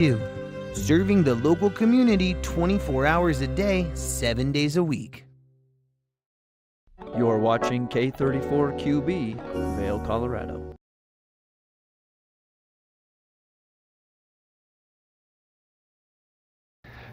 You, serving the local community 24 hours a day, 7 days a week. You're watching K34QB, Vail, Colorado.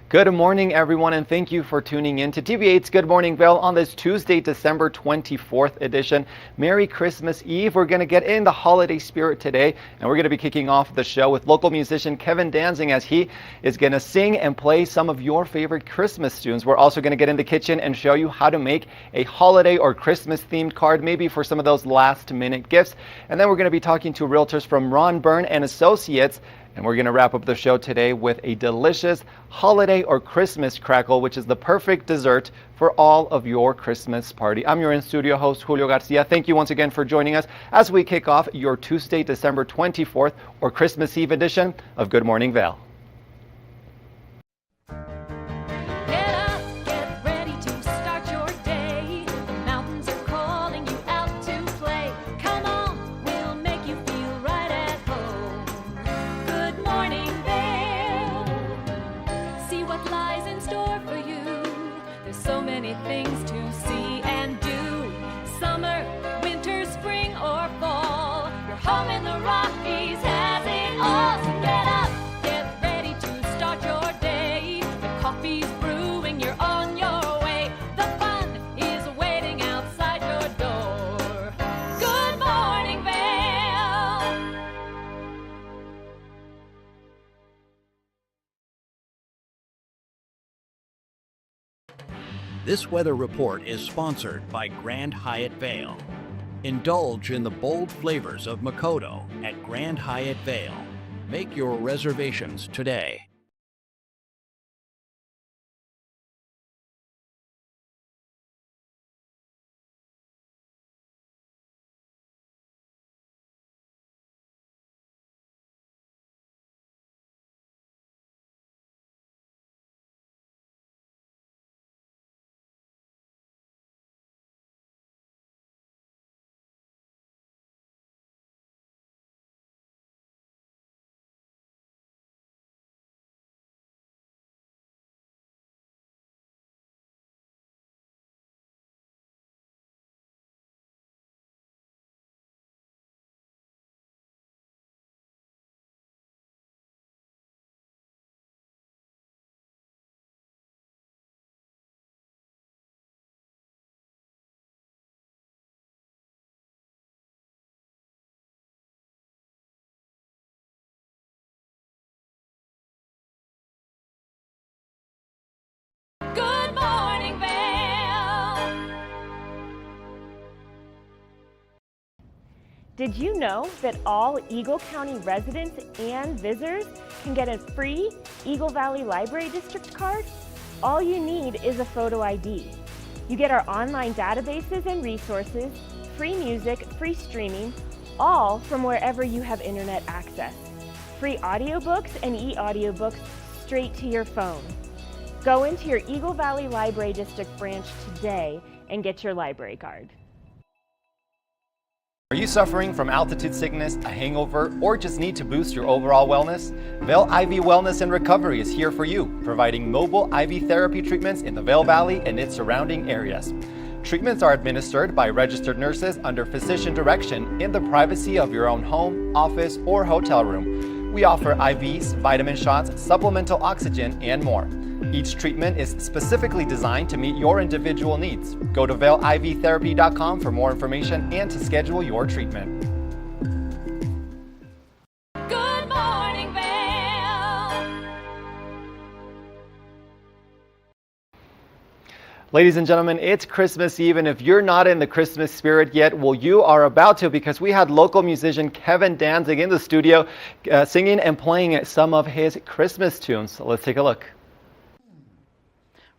Good morning, everyone, and thank you for tuning in to TV8's Good Morning Vail on this Tuesday, December 24th edition. Merry Christmas Eve. We're going to get in the holiday spirit today, and we're going to be kicking off the show with local musician Kevin Danzig as he is going to sing and play some of your favorite Christmas tunes. We're also going to get in the kitchen and show you how to make a holiday or Christmas themed card, maybe for some of those last minute gifts. And then we're going to be talking to realtors from Ron Byrne and Associates. And we're going to wrap up the show today with a delicious holiday or Christmas crackle, which is the perfect dessert for all of your Christmas party. I'm your in-studio host, Julio Garcia. Thank you once again for joining us as we kick off your Tuesday, December 24th or Christmas Eve edition of Good Morning Vail. This weather report is sponsored by Grand Hyatt Vail. Indulge in the bold flavors of Makoto at Grand Hyatt Vail. Make your reservations today. Did you know that all Eagle County residents and visitors can get a free Eagle Valley Library District card? All you need is a photo ID. You get our online databases and resources, free music, free streaming, all from wherever you have internet access. Free audiobooks and e-audiobooks straight to your phone. Go into your Eagle Valley Library District branch today and get your library card. Are you suffering from altitude sickness, a hangover, or just need to boost your overall wellness? Vail IV Wellness and Recovery is here for you, providing mobile IV therapy treatments in the Vail Valley and its surrounding areas. Treatments are administered by registered nurses under physician direction in the privacy of your own home, office, or hotel room. We offer IVs, vitamin shots, supplemental oxygen, and more. Each treatment is specifically designed to meet your individual needs. Go to VailIVTherapy.com for more information and to schedule your treatment. Good morning, Vail. Ladies and gentlemen, it's Christmas Eve, and if you're not in the Christmas spirit yet, well, you are about to, because we had local musician Kevin Danzig in the studio singing and playing some of his Christmas tunes. So let's take a look.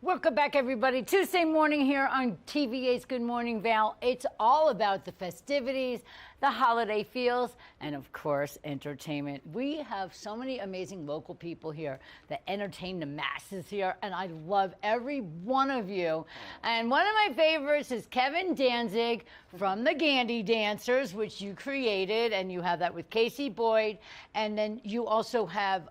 Welcome back, everybody. Tuesday morning here on TVA8's Good Morning Vail. It's all about the festivities, the holiday feels, and of course, entertainment. We have so many amazing local people here that entertain the masses here, and I love every one of you. And one of my favorites is Kevin Danzig from the Gandy Dancers, which you created, and you have that with Casey Boyd. And then you also have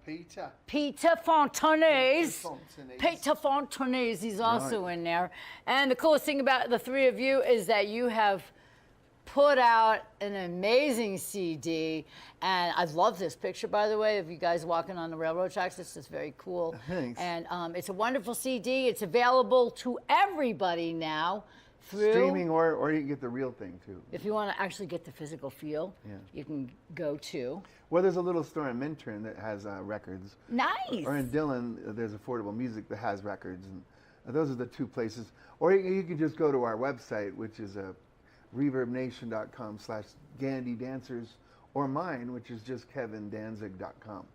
Peter. Peter Fontanez. Fontanez. Peter Fontanez is also in there. And the coolest thing about the three of you is that you have put out an amazing CD. And I love this picture, by the way, of you guys walking on the railroad tracks. This is very cool. Thanks. And it's a wonderful CD. It's available to everybody now through Streaming, or you can get the real thing too. If you want to actually get the physical feel, you can go to. Well, there's a little store in Minturn that has records. Nice. Or in Dillon, there's Affordable Music that has records, and those are the two places. Or you can just go to our website, which is reverbnation.com/GandyDancers, or mine, which is just kevindanzig.com.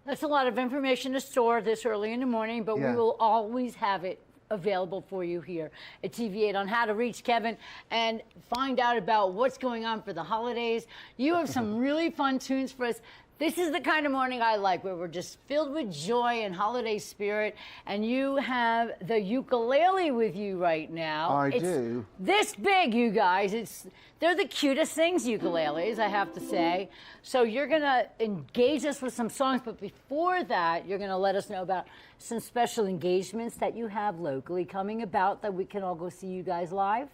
That's a lot of information to store this early in the morning, but we will always have it available for you here at TV8 on how to reach Kevin and find out about what's going on for the holidays. You have some really fun tunes for us. This is the kind of morning I like, where we're just filled with joy and holiday spirit. And you have the ukulele with you right now. I do. This big, you guys. They're the cutest things, ukuleles, I have to say. So you're going to engage us with some songs, but before that, you're going to let us know about some special engagements that you have locally coming about that we can all go see you guys live.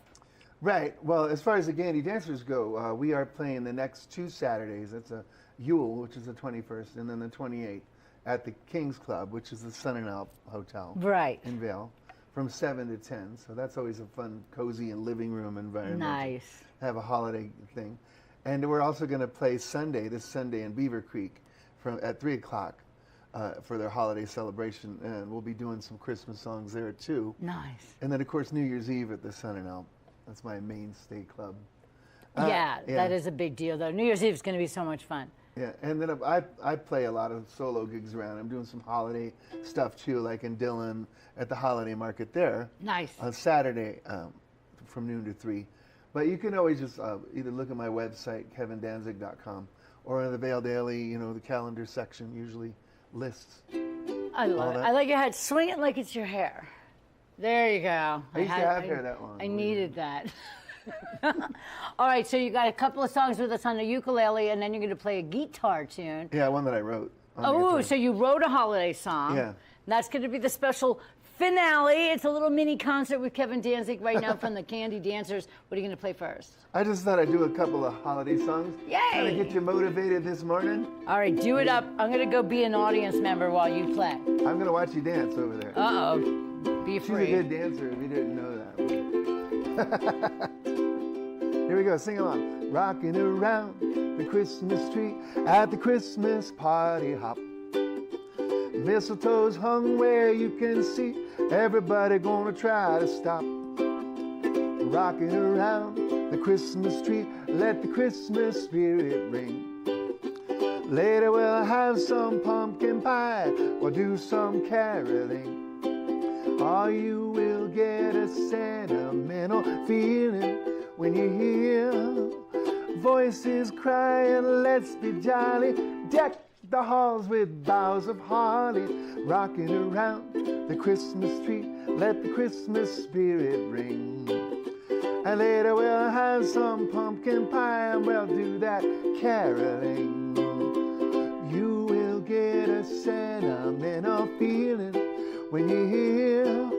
Right. Well, as far as the Gandy Dancers go, we are playing the next 2 Saturdays. That's a Yule, which is the 21st, and then the 28th at the King's Club, which is the Sun and Alp Hotel in Vail, from 7 to 10. So that's always a fun, cozy, and living room environment. Nice. Have a holiday thing. And we're also going to play this Sunday in Beaver Creek at 3 o'clock for their holiday celebration. And we'll be doing some Christmas songs there, too. Nice. And then, of course, New Year's Eve at the Sun and Alp. That's my mainstay club. That is a big deal, though. New Year's Eve is going to be so much fun. Yeah, and then I play a lot of solo gigs around. I'm doing some holiday stuff too, like in Dillon at the holiday market there. Nice. On Saturday from noon to 3. But you can always just either look at my website, kevindanzig.com, or in the Vail Daily, the calendar section usually lists. I love it. I like your hat. Swing it like it's your hair. There you go. I used to have hair that long. I needed that. All right, so you got a couple of songs with us on the ukulele, and then you're going to play a guitar tune. Yeah, one that I wrote. Oh, so you wrote a holiday song. Yeah. And that's going to be the special finale. It's a little mini concert with Kevin Danzig right now from the Candy Dancers. What are you going to play first? I just thought I'd do a couple of holiday songs. Yay! Kind of get you motivated this morning. All right, do it up. I'm going to go be an audience member while you play. I'm going to watch you dance over there. Uh-oh. Be afraid. She's a good dancer if you didn't know that. Here we go, sing along. Rocking around the Christmas tree at the Christmas party hop. Mistletoe's hung where you can see everybody gonna try to stop. Rocking around the Christmas tree, let the Christmas spirit ring. Later we'll have some pumpkin pie or do some caroling. Or you will get a sentimental feeling when you hear voices crying, let's be jolly. Deck the halls with boughs of holly. Rocking around the Christmas tree, let the Christmas spirit ring. And later we'll have some pumpkin pie and we'll do that caroling. You will get a sentimental feeling when you hear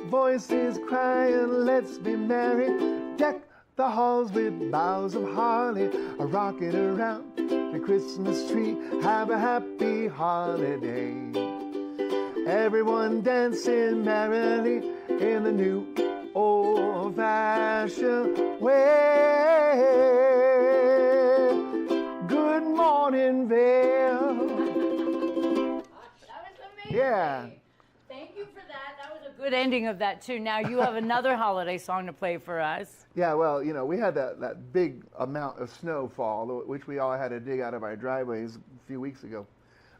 voices crying, let's be merry. Deck the halls with boughs of holly, rocking around the Christmas tree. Have a happy holiday. Everyone dancing merrily in the new old-fashioned way. Good morning, Vail. That was amazing. Yeah. Thank you for that. That was a good ending of that, too. Now you have another holiday song to play for us. Yeah, well, we had that big amount of snowfall, which we all had to dig out of our driveways a few weeks ago.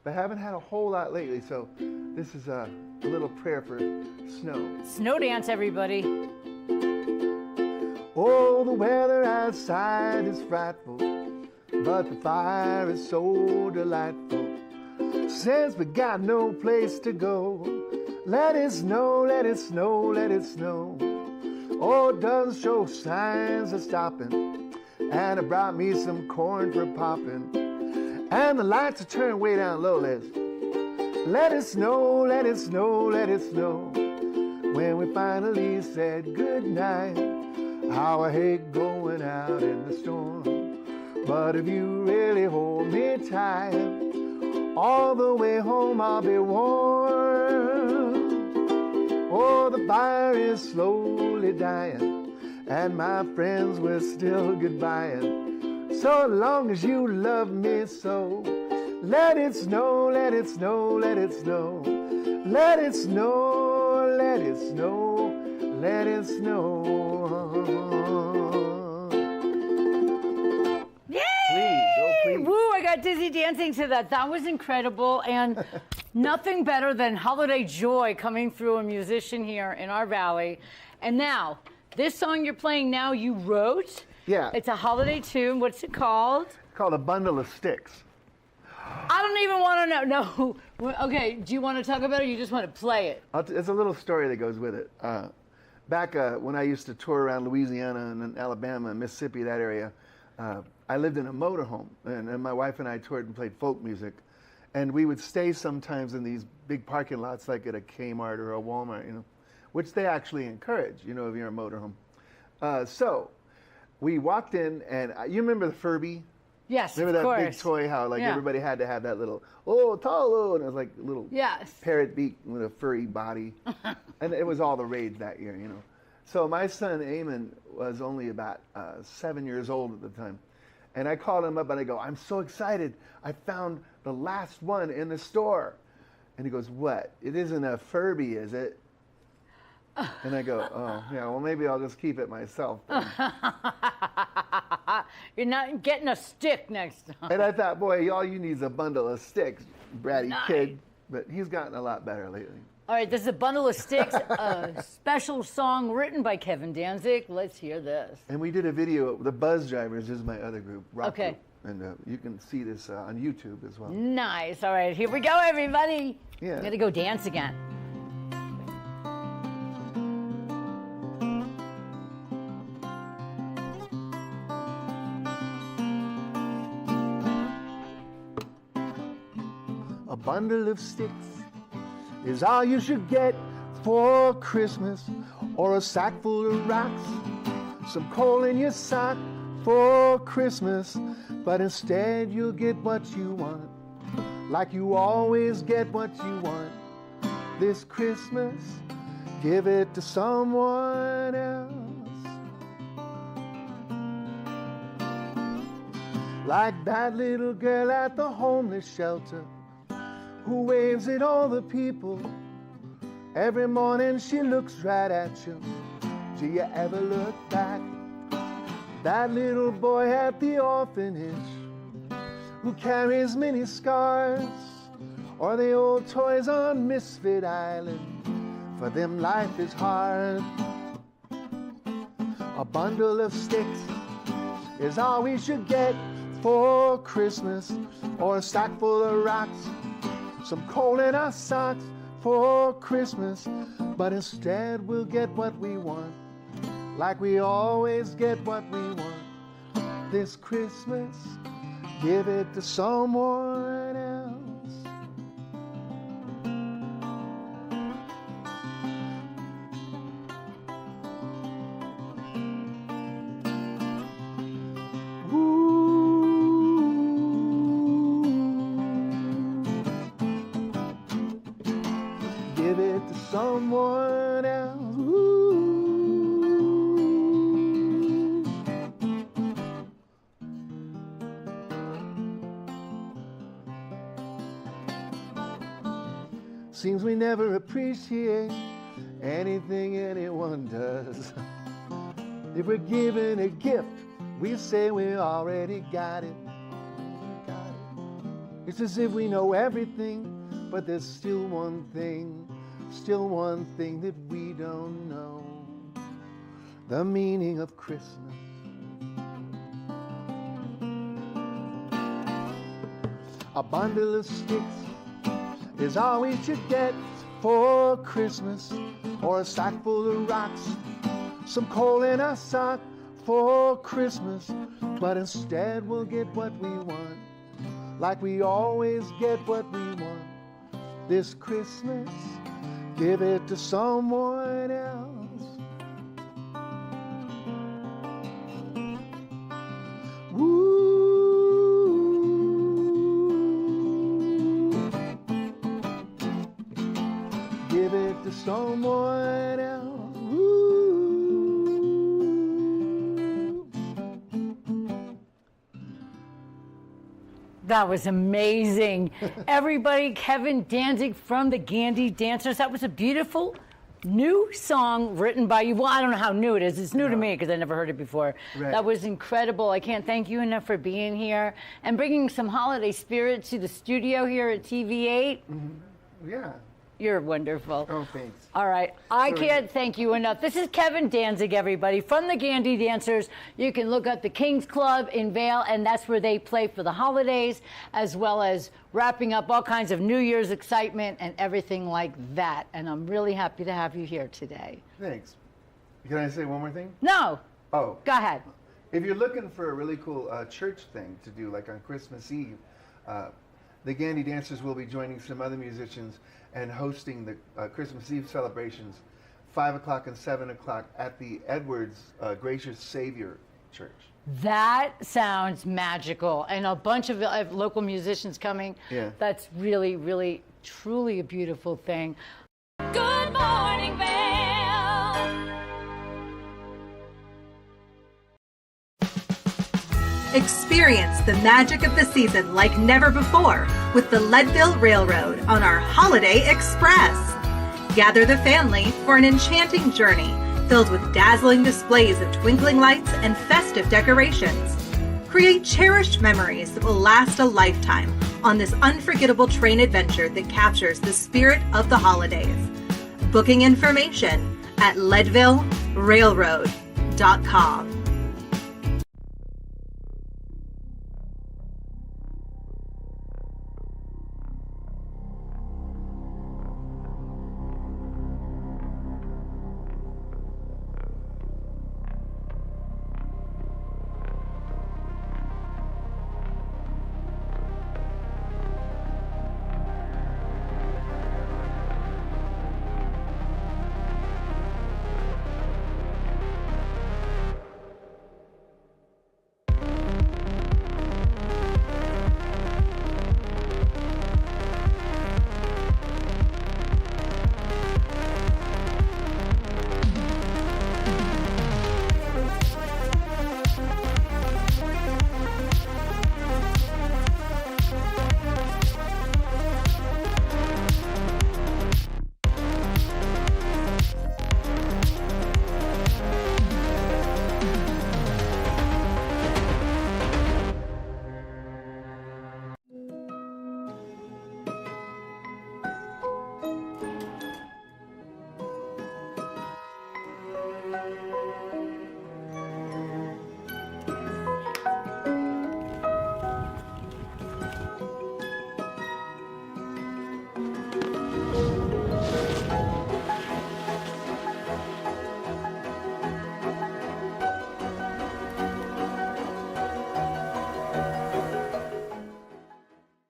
But haven't had a whole lot lately, so this is a little prayer for snow. Snow dance, everybody. Oh, the weather outside is frightful, but the fire is so delightful. Since we got no place to go, let it snow, let it snow, let it snow. Oh, it doesn't show signs of stopping, and it brought me some corn for popping. and the lights are turned way down low. Let it snow, let it snow, let it snow. When we finally said goodnight, how I hate going out in the storm. But if you really hold me tight, all the way home I'll be warm. Oh, the fire is slowly dying, and my friends were still goodbying. So long as you love me so, let it snow, let it snow, let it snow. Let it snow, let it snow, let it snow. Yay! Please, oh please. Woo, I got dizzy dancing to that. That was incredible. And nothing better than holiday joy coming through a musician here in our valley. And now, this song you're playing now, you wrote. Yeah. It's a holiday tune. What's it called? It's called A Bundle of Sticks. I don't even want to know. No. Okay, do you want to talk about it or you just want to play it? It's a little story that goes with it. Back when I used to tour around Louisiana and Alabama and Mississippi, that area, I lived in a motorhome, and my wife and I toured and played folk music. And we would stay sometimes in these big parking lots, like at a Kmart or a Walmart, which they actually encourage, if you're a motorhome. So we walked in, and you remember the Furby? Yes, Remember of that course. big toy, how Yeah. everybody had to have that little, Tolo, and it was like a little Yes. parrot beak with a furry body. And it was all the rage that year, So my son, Eamon, was only about 7 years old at the time. And I called him up and I go, I'm so excited. I found the last one in the store. And he goes, what? It isn't a Furby, is it? And I go, oh, yeah, well, maybe I'll just keep it myself then. You're not getting a stick next time. And I thought, boy, all you need is a bundle of sticks, bratty Nice. kid. But he's gotten a lot better lately. All right, this is a bundle of sticks, a special song written by Kevin Danzig. Let's hear this. And we did a video. The Buzz Drivers is my other group, rock Okay. group. And you can see this on YouTube as well. Nice. All right, here we go, everybody. Yeah. I'm gonna go dance again. A bundle of sticks is all you should get for Christmas, or a sack full of rocks, some coal in your sock for Christmas. But instead you'll get what you want, like you always get what you want this Christmas. Give it to someone else. Like that little girl at the homeless shelter who waves at all the people. Every morning she looks right at you. Do you ever look back? That little boy at the orphanage who carries many scars, or the old toys on Misfit Island. For them life is hard. A bundle of sticks is all we should get for Christmas, or a sack full of rocks, some coal in our socks for Christmas. But instead we'll get what we want, like we always get what we want this Christmas. Give it to someone else. Give it to someone else. Ooh. Seems we never appreciate anything anyone does. If we're given a gift, we say we already got it. It's as if we know everything, but there's still one thing that we don't know. The meaning of Christmas. A bundle of sticks is all we should get for Christmas, or a sack full of rocks, some coal in our sock for Christmas. But instead we'll get what we want, like we always get what we want. This Christmas, give it to someone else. Give it to someone else. That was amazing. Everybody, Kevin Danzig from the Gandy Dancers. That was a beautiful new song written by you. Well, I don't know how new it is. It's new to me because I never heard it before. Right. That was incredible. I can't thank you enough for being here and bringing some holiday spirit to the studio here at TV8. Yeah. You're wonderful. Oh, thanks. All right. I can't thank you enough. This is Kevin Danzig, everybody, from the Gandy Dancers. You can look up the Kings Club in Vail, and that's where they play for the holidays, as well as wrapping up all kinds of New Year's excitement and everything like that. And I'm really happy to have you here today. Thanks. Can I say one more thing? No. Oh. Go ahead. If you're looking for a really cool church thing to do, like on Christmas Eve, the Gandy Dancers will be joining some other musicians and hosting the Christmas Eve celebrations, 5 o'clock and 7 o'clock at the Edwards Gracious Savior Church. That sounds magical. And a bunch of local musicians coming. Yeah. That's really, really, truly a beautiful thing. Good morning, Vail. Experience the magic of the season like never before with the Leadville Railroad on our Holiday Express. Gather the family for an enchanting journey filled with dazzling displays of twinkling lights and festive decorations. Create cherished memories that will last a lifetime on this unforgettable train adventure that captures the spirit of the holidays. Booking information at leadvillerailroad.com.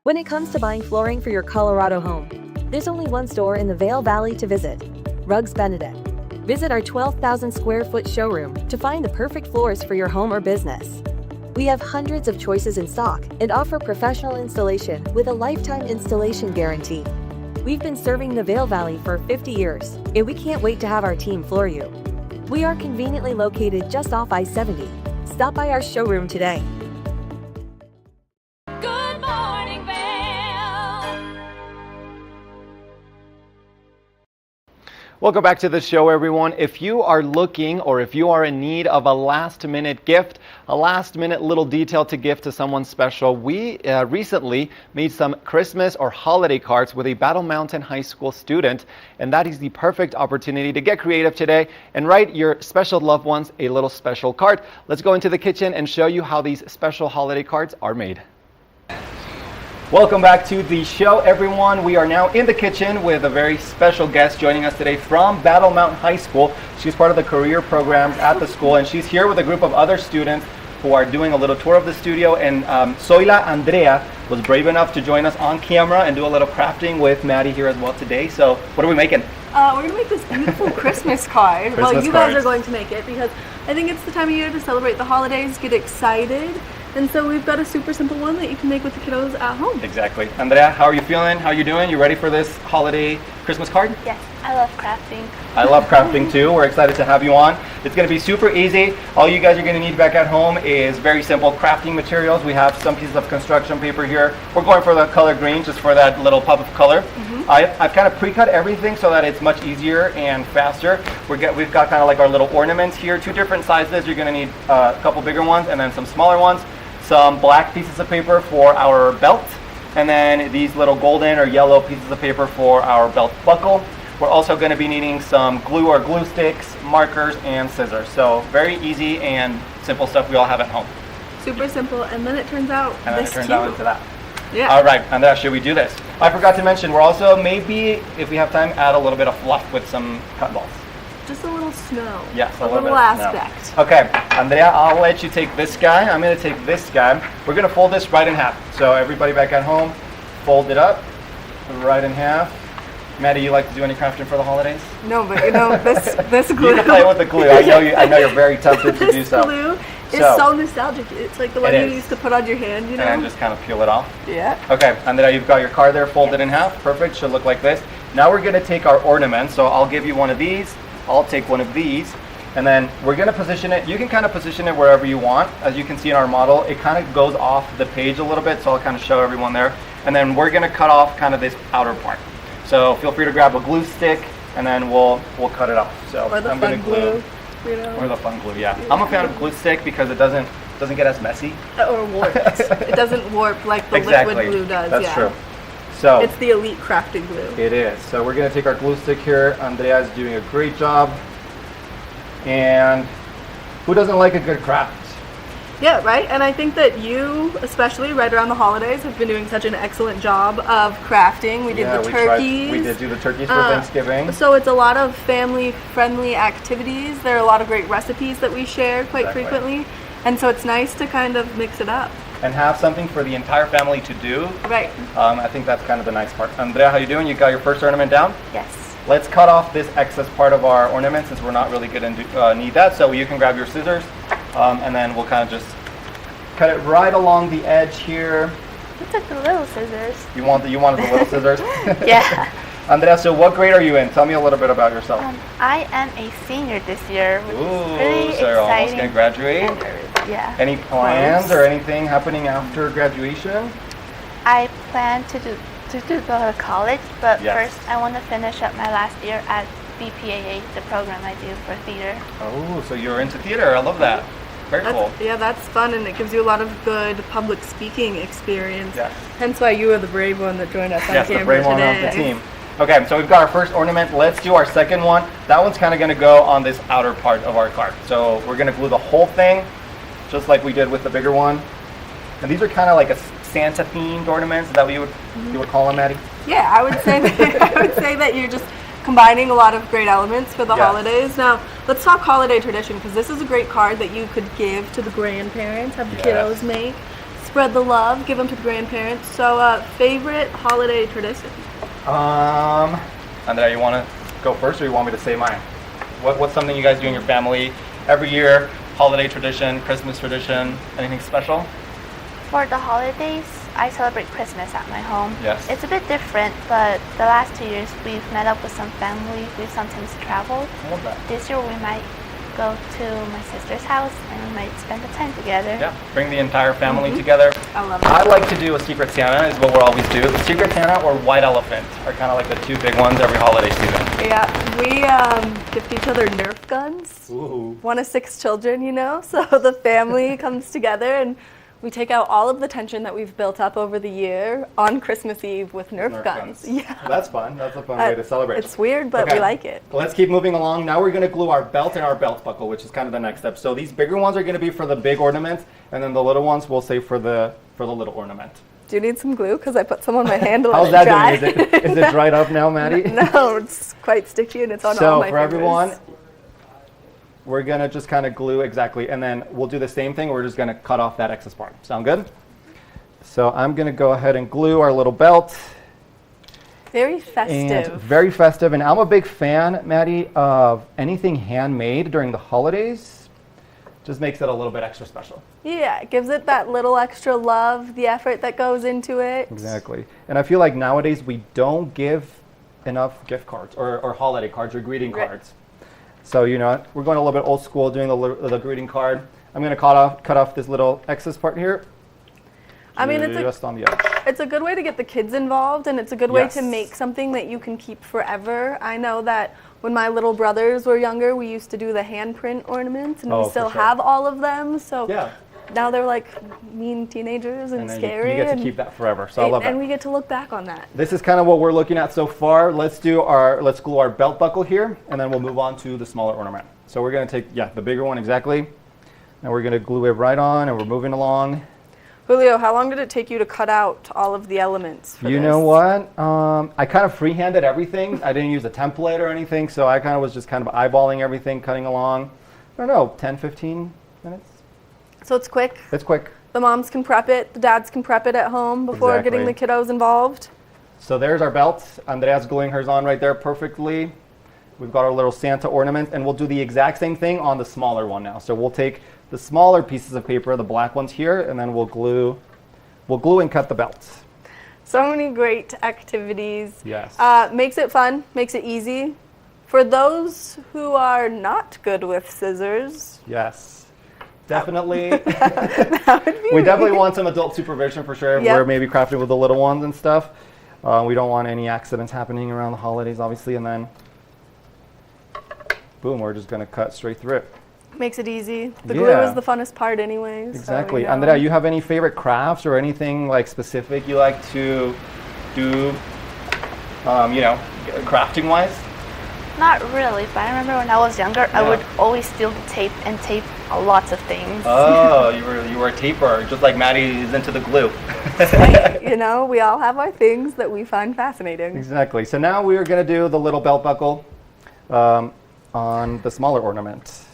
When it comes to buying flooring for your Colorado home, there's only one store in the Vail Valley to visit, Rugs Benedict. Visit our 12,000 square foot showroom to find the perfect floors for your home or business. We have hundreds of choices in stock and offer professional installation with a lifetime installation guarantee. We've been serving the Vail Valley for 50 years, and we can't wait to have our team floor you. We are conveniently located just off I-70. Stop by our showroom today. Good morning, Vail. Welcome back to the show, everyone. If you are looking or if you are in need of a last-minute gift, a last-minute little detail to gift to someone special, we recently made some Christmas or holiday cards with a Battle Mountain High School student, and that is the perfect opportunity to get creative today and write your special loved ones a little special card. Let's go into the kitchen and show you how these special holiday cards are made. Welcome back to the show, everyone. We are now in the kitchen with a very special guest joining us today from Battle Mountain High School. She's part of the career programs at the school, and she's here with a group of other students who are doing a little tour of the studio. And Soy la Andrea was brave enough to join us on camera and do a little crafting with Maddie here as well today. So what are we making? We're going to make this beautiful Christmas card. Well, Christmas you guys cards. are going to make it because I think it's the time of year to celebrate the holidays, get excited. And so we've got a super simple one that you can make with the kiddos at home. Exactly. Andrea, how are you feeling? How are you doing? You ready for this holiday Christmas card? Yes, I love crafting. I love crafting too. We're excited to have you on. It's going to be super easy. All you guys are going to need back at home is very simple crafting materials. We have some pieces of construction paper here. We're going for the color green just for that little pop of color. I've kind of pre-cut everything so that it's much easier and faster. We've got kind of like our little ornaments here, 2 different sizes. You're going to need a couple bigger ones and then some smaller ones. Some black pieces of paper for our belt, and then these little golden or yellow pieces of paper for our belt buckle. We're also going to be needing some glue or glue sticks, markers, and scissors. So very easy and simple stuff we all have at home. Super simple, and then it turns out And then this it turns cute. out into that. Yeah. All right, Andrea, should we do this? I forgot to mention, we're also maybe, if we have time, add a little bit of fluff with some cotton balls. Just a little snow. Yes, a little little bit of snow. aspect. Okay, Andrea, I'll let you take this guy. I'm going to take this guy. We're going to fold this right in half. So everybody back at home, fold it up right in half. Maddie, you like to do any crafting for the holidays? No, but you know, this glue. You can play with the glue. I know you're very tempted to do so. This glue is so nostalgic. It's like the one you used to put on your hand, you know? And then just kind of peel it off. Yeah. Okay, Andrea, you've got your card there folded in half. Perfect, should look like this. Now we're going to take our ornament. So I'll give you one of these. I'll take one of these. And then we're going to position it. You can kind of position it wherever you want. As you can see in our model, it kind of goes off the page a little bit. So I'll kind of show everyone there. And then we're going to cut off kind of this outer part. So feel free to grab a glue stick and then we'll cut it off. So Or the I'm fun gonna glue. You know? Or the fun glue, yeah. I'm a fan of glue stick because it doesn't get as messy. Or warped. It doesn't warp like the Exactly. liquid glue does. That's yeah. true. So It's the elite crafting glue. it is. So we're gonna take our glue stick here. Andrea is doing a great job. And who doesn't like a good craft? Yeah, right? And I think that you, especially right around the holidays, have been doing such an excellent job of crafting. We did the turkeys. We did do the turkeys for Thanksgiving. So it's a lot of family-friendly activities. There are a lot of great recipes that we share quite Exactly. frequently. And so it's nice to kind of mix it up. And have something for the entire family to do. Right. I think that's kind of the nice part. Andrea, how you doing? You got your first ornament down? Yes. Let's cut off this excess part of our ornament since we're not really going to need that. So you can grab your scissors and then we'll kind of just cut it right along the edge here. You took the little scissors. You wanted the little scissors? Yeah. Andrea, so what grade are you in? Tell me a little bit about yourself. I am a senior this year, which is Ooh, pretty so you're almost exciting. going to graduate? and nervous. Yeah. Any plans or anything happening after graduation? I plan to go to college, but Yes. first I want to finish up my last year at BPAA, the program I do for theater. Oh, so you're into theater. I love that. Very cool. Yeah, that's fun, and it gives you a lot of good public speaking experience. Yes. Hence why you are the brave one that joined us on Yes, camera the brave one today. of the team. Okay, so we've got our first ornament. Let's do our second one. That one's kind of going to go on this outer part of our card. So we're going to glue the whole thing, just like we did with the bigger one. And these are kind of like a Santa-themed ornaments. Is that what you would call them, Maddie? Yeah, I would say that you're just combining a lot of great elements for the Yes. holidays. Now, let's talk holiday tradition, because this is a great card that you could give to the grandparents, have the Yes. kiddos make, spread the love, give them to the grandparents. So, favorite holiday tradition? Andrea, you want to go first, or you want me to say mine? What's something you guys do in your family every year? Holiday tradition, Christmas tradition, anything special? For the holidays, I celebrate Christmas at my home. Yes. It's a bit different, but the last 2 years we've met up with some family. We've sometimes traveled. I love that. This year we might go to my sister's house and we might spend the time together. Yeah, bring the entire family together. I love it. I like to do a Secret Santa, is what we'll always do. Secret Santa or White Elephant are kind of like the two big ones every holiday season. Yeah, we gift each other Nerf guns. Ooh. One of 6 children, you know, so the family comes together and we take out all of the tension that we've built up over the year on Christmas Eve with Nerf guns. Yeah. That's fun. That's a fun way to celebrate. It's weird, but Okay. we like it. Let's keep moving along. Now we're going to glue our belt and our belt buckle, which is kind of the next step. So these bigger ones are going to be for the big ornaments, and then the little ones we'll save for the little ornament. Do you need some glue? Because I put some on my hand to How's let that it dry. doing? Is it dried up now, Maddie? No, it's quite sticky and it's on all So my for fingers. everyone, we're going to just kind of glue exactly, and then we'll do the same thing. We're just going to cut off that excess part. Sound good? So I'm going to go ahead and glue our little belt. Very festive. And very festive. And I'm a big fan, Maddie, of anything handmade during the holidays. Just makes it a little bit extra special. Yeah, it gives it that little extra love, the effort that goes into it. Exactly. And I feel like nowadays we don't give enough gift cards or holiday cards or greeting cards. So, you know, we're going a little bit old school doing the greeting card. I'm going to cut off this little excess part here. I mean, just on the edge. It's a good way to get the kids involved, and it's a good way to make something that you can keep forever. I know that when my little brothers were younger, we used to do the handprint ornaments, and we still have all of them. So now they're like mean teenagers and scary. You get to keep that forever. So I love that. And we get to look back on that. This is kind of what we're looking at so far. Let's glue our belt buckle here, and then we'll move on to the smaller ornament. So we're going to take, the bigger one exactly, and we're going to glue it right on, and we're moving along. Julio, how long did it take you to cut out all of the elements for You know what? I kind of freehanded everything. I didn't use a template or anything, so I kind of was just kind of eyeballing everything, cutting along. I don't know, 10, 15 minutes. So it's quick? It's quick. The moms can prep it, the dads can prep it at home before getting the kiddos involved. So there's our belt. Andrea's gluing hers on right there perfectly. We've got our little Santa ornament, and we'll do the exact same thing on the smaller one now. So we'll take the smaller pieces of paper, the black ones here, and then we'll glue and cut the belts. So many great activities. Yes. Makes it fun, makes it easy. For those who are not good with scissors. Yes, definitely. We definitely want some adult supervision for sure. We're maybe crafting with the little ones and stuff. We don't want any accidents happening around the holidays, obviously, and then boom, we're just going to cut straight through it. Makes it easy. The glue is the funnest part anyways. Exactly. So, Andrea, you have any favorite crafts or anything like specific you like to do, crafting wise? Not really, but I remember when I was younger, I would always steal the tape and tape lots of things. Oh, you were a taper, just like Maddie is into the glue. You know, we all have our things that we find fascinating. Exactly. So now we are going to do the little belt buckle on the smaller ornament.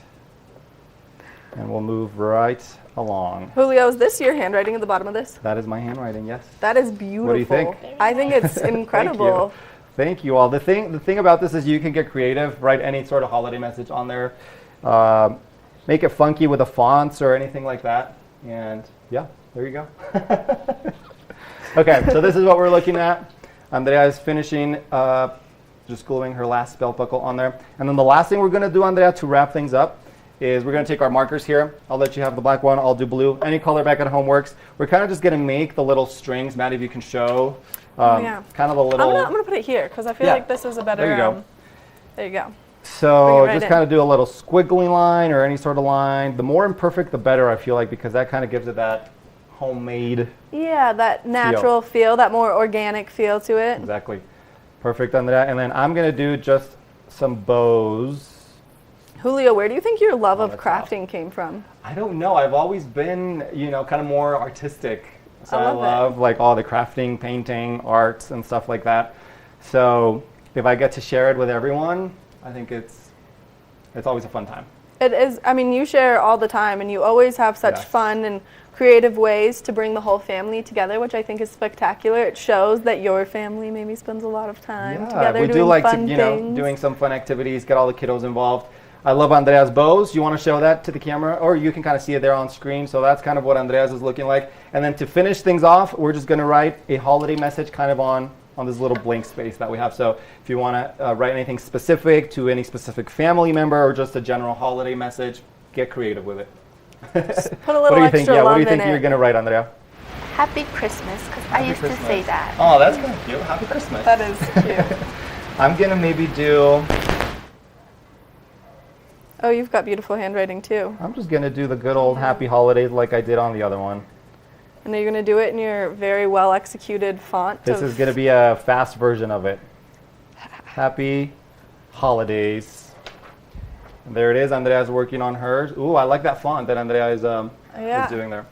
And we'll move right along. Julio, is this your handwriting at the bottom of this? That is my handwriting, yes. That is beautiful. What do you think? I think it's incredible. Thank you all. The thing about this is you can get creative, write any sort of holiday message on there. Make it funky with the fonts or anything like that. And yeah, there you go. Okay, so this is what we're looking at. Andrea is finishing just gluing her last belt buckle on there. And then the last thing we're going to do, Andrea, to wrap things up is we're going to take our markers here. I'll let you have the black one. I'll do blue. Any color back at home works. We're kind of just going to make the little strings. Maddie, if you can show kind of a little. I'm going to put it here because I feel like this is a better. There you go. There you go. So just kind of do a little squiggly line or any sort of line. The more imperfect, the better, I feel like, because that kind of gives it that homemade. Yeah, that natural feel, that more organic feel to it. Exactly. Perfect on that. And then I'm going to do just some bows. Julio, where do you think your love of crafting came from? I don't know. I've always been, kind of more artistic. So I love like all the crafting, painting, arts, and stuff like that. So if I get to share it with everyone, I think it's always a fun time. It is. I mean, you share all the time, and you always have such fun and creative ways to bring the whole family together, which I think is spectacular. It shows that your family maybe spends a lot of time together we doing do like fun to, things. doing some fun activities, get all the kiddos involved. I love Andrea's bows. You want to show that to the camera, or you can kind of see it there on screen. So that's kind of what Andrea's is looking like. And then to finish things off, we're just going to write a holiday message kind of on this little blank space that we have. So if you want to write anything specific to any specific family member or just a general holiday message, get creative with it. Put a little extra love in it. What do you think you're going to write, Andrea? Happy Christmas, because I used to say that. Oh, that's kind of cute. Happy Christmas. That is cute. I'm going to maybe do... Oh, you've got beautiful handwriting too. I'm just going to do the good old happy holidays like I did on the other one. And you're going to do it in your very well executed font. This is going to be a fast version of it. Happy holidays. And there it is. Andrea's working on hers. Ooh, I like that font that Andrea is doing there.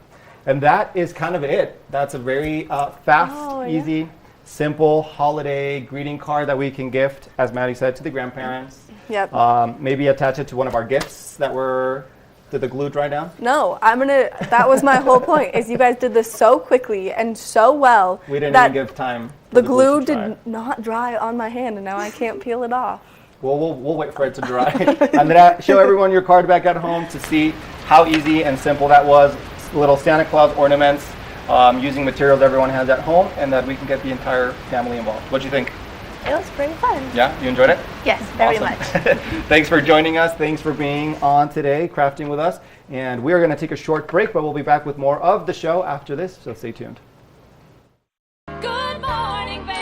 And that is kind of it. That's a very fast, easy, simple holiday greeting card that we can gift, as Maddie said, to the grandparents. Yep. Maybe attach it to one of our gifts that we're Did the glue dry down? No, that was my whole point, is you guys did this so quickly and so well. We didn't even give time. The glue did not dry on my hand, and now I can't peel it off. Well, we'll wait for it to dry. I'm going to show everyone your card back at home to see how easy and simple that was. Little Santa Claus ornaments using materials everyone has at home, and that we can get the entire family involved. What do you think? It was pretty fun. Yeah, you enjoyed it? Yes, very Awesome. much. Thanks for joining us. Thanks for being on today, crafting with us. And we are going to take a short break, but we'll be back with more of the show after this, so stay tuned. Good morning, Vail.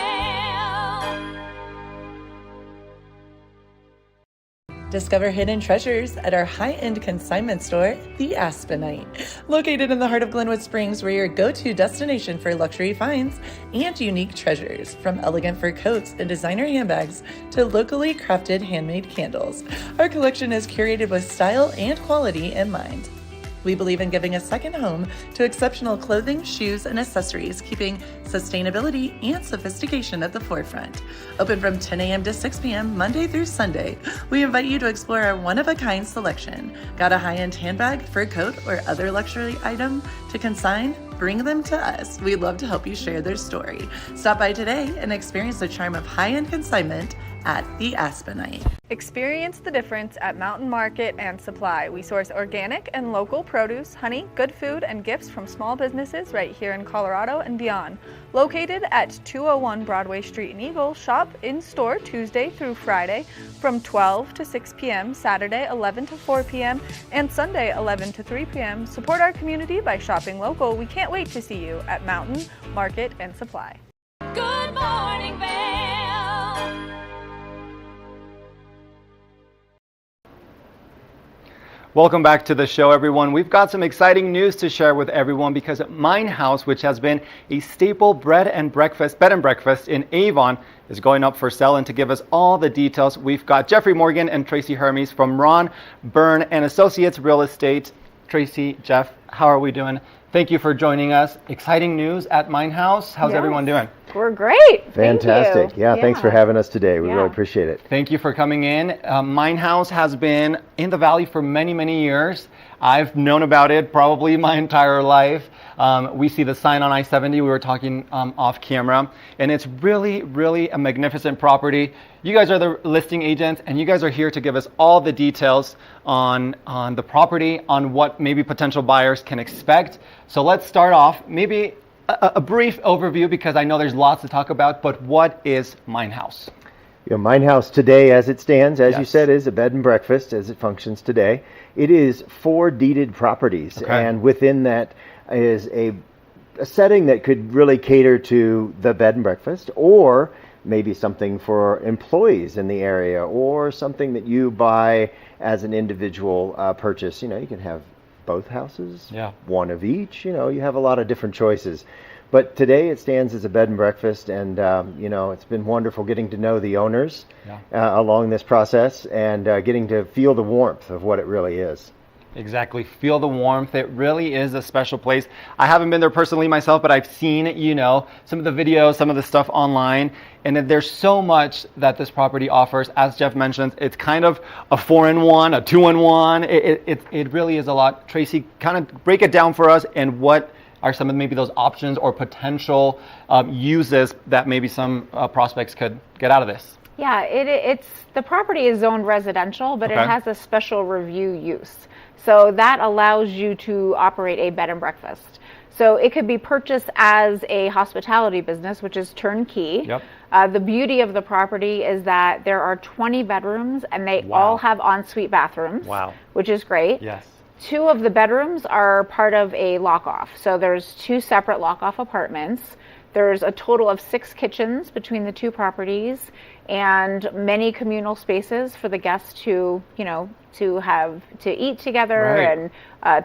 Discover hidden treasures at our high-end consignment store, The Aspenite. Located in the heart of Glenwood Springs, we're your go-to destination for luxury finds and unique treasures, from elegant fur coats and designer handbags to locally crafted handmade candles. Our collection is curated with style and quality in mind. We believe in giving a second home to exceptional clothing, shoes, and accessories, keeping sustainability and sophistication at the forefront. Open from 10 a.m. to 6 p.m. Monday through Sunday. We invite you to explore our one-of-a-kind selection. Got a high-end handbag, fur coat, or other luxury item to consign? Bring them to us. We'd love to help you share their story. Stop by today and experience the charm of high-end consignment at The Aspenite. Experience the difference at Mountain Market and Supply. We source organic and local produce, honey, good food, and gifts from small businesses right here in Colorado and beyond. Located at 201 Broadway Street in Eagle, shop in-store Tuesday through Friday from 12 to 6 p.m., Saturday 11 to 4 p.m., and Sunday 11 to 3 p.m. Support our community by shopping local. We can't wait to see you at Mountain Market and Supply. Good morning, Vail. Welcome back to the show, everyone. We've got some exciting news to share with everyone because Mine House, which has been a staple bed and breakfast in Avon, is going up for sale. And to give us all the details, we've got Jeffrey Morgan and Tracy Hermes from Ron Byrne and Associates Real Estate. Tracy, Jeff, how are we doing? Thank you for joining us. Exciting news at Mine House. How's everyone doing? We're great. Fantastic. Thank you. Yeah, thanks for having us today. We really appreciate it. Thank you for coming in. Mine House has been in the Valley for many, many years. I've known about it probably my entire life. We see the sign on I-70. We were talking off camera, and it's really, really a magnificent property. You guys are the listing agents, and you guys are here to give us all the details on the property, on what maybe potential buyers can expect. So let's start off, maybe a brief overview, because I know there's lots to talk about, but what is Mine House? Mine House today, as it stands, as you said, is a bed and breakfast as it functions today. It is 4 deeded properties, and within that is a setting that could really cater to the bed and breakfast, or maybe something for employees in the area, or something that you buy as an individual purchase. You can have both houses, one of each. You have a lot of different choices. But today it stands as a bed and breakfast, and it's been wonderful getting to know the owners along this process, and getting to feel the warmth of what it really is. Exactly. Feel the warmth. It really is a special place. I haven't been there personally myself, but I've seen, some of the videos, some of the stuff online, and there's so much that this property offers. As Jeff mentioned, it's kind of a 4-in-1, a 2-in-1. It really is a lot. Tracy, kind of break it down for us, and what are some of maybe those options or potential uses that maybe some prospects could get out of this? Yeah, it's the property is zoned residential, but it has a special review use. So that allows you to operate a bed and breakfast. So it could be purchased as a hospitality business, which is turnkey. The beauty of the property is that there are 20 bedrooms, and they all have ensuite bathrooms, which is great. 2 of the bedrooms are part of a lock-off. So there's 2 separate lock-off apartments. There's a total of 6 kitchens between the 2 properties, and many communal spaces for the guests to eat together and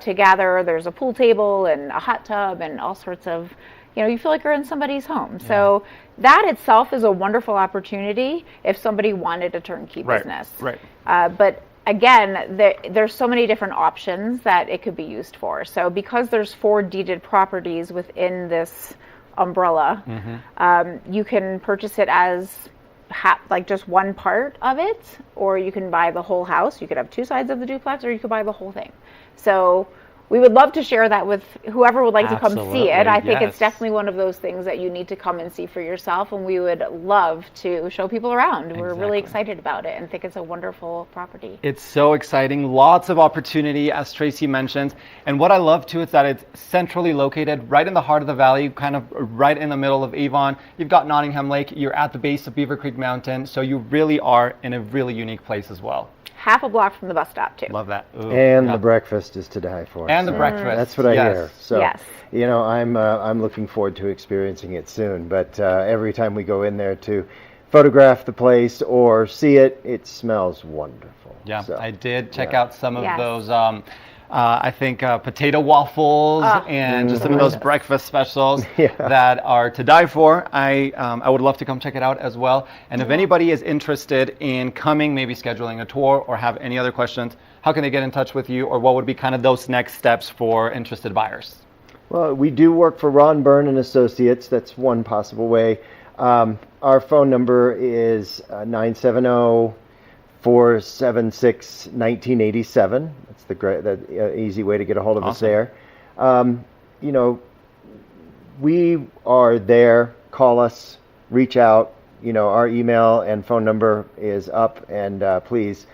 to gather. There's a pool table and a hot tub and all sorts of, you feel like you're in somebody's home. So that itself is a wonderful opportunity if somebody wanted a turnkey business. But again, there's so many different options that it could be used for. So because there's 4 deeded properties within this umbrella, you can purchase it as like just one part of it, or you can buy the whole house. You could have two sides of the duplex, or you could buy the whole thing. So we would love to share that with whoever would like to come see it. I think it's definitely one of those things that you need to come and see for yourself, and we would love to show people around. We're really excited about it and think it's a wonderful property. It's so exciting. Lots of opportunity, as Tracy mentioned. And what I love too is that it's centrally located right in the heart of the valley, kind of right in the middle of Avon. You've got Nottingham Lake. You're at the base of Beaver Creek Mountain. So you really are in a really unique place as well. Half a block from the bus stop too. Love that. Ooh, and the breakfast is to die for. And the breakfast. That's what I hear. So, you know, I'm looking forward to experiencing it soon. But every time we go in there to photograph the place or see it, it smells wonderful. Yeah, so, I did check out some of those. I think potato waffles and just some of those breakfast specials that are to die for. I would love to come check it out as well. And if anybody is interested in coming, maybe scheduling a tour or have any other questions, how can they get in touch with you, or what would be kind of those next steps for interested buyers? Well, we do work for Ron Byrne and Associates. That's one possible way. Our phone number is 970-476-1987. That's the easy way to get a hold of us there. You know, we are there. Call us, reach out. You know, our email and phone number is up, and please,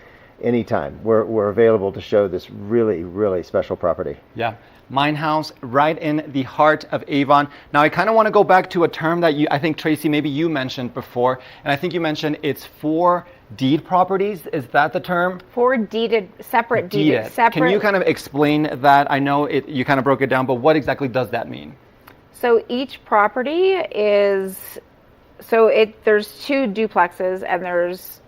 anytime. We're available to show this really, really special property. Yeah. Mine House, right in the heart of Avon. Now, I kind of want to go back to a term that I think, Tracy, maybe you mentioned before, and I think you mentioned it's 4 deed properties. Is that the term? 4 deeded, separate deeded. Can you kind of explain that? I know you kind of broke it down, but what exactly does that mean? So each property is, there's 2 duplexes, and there's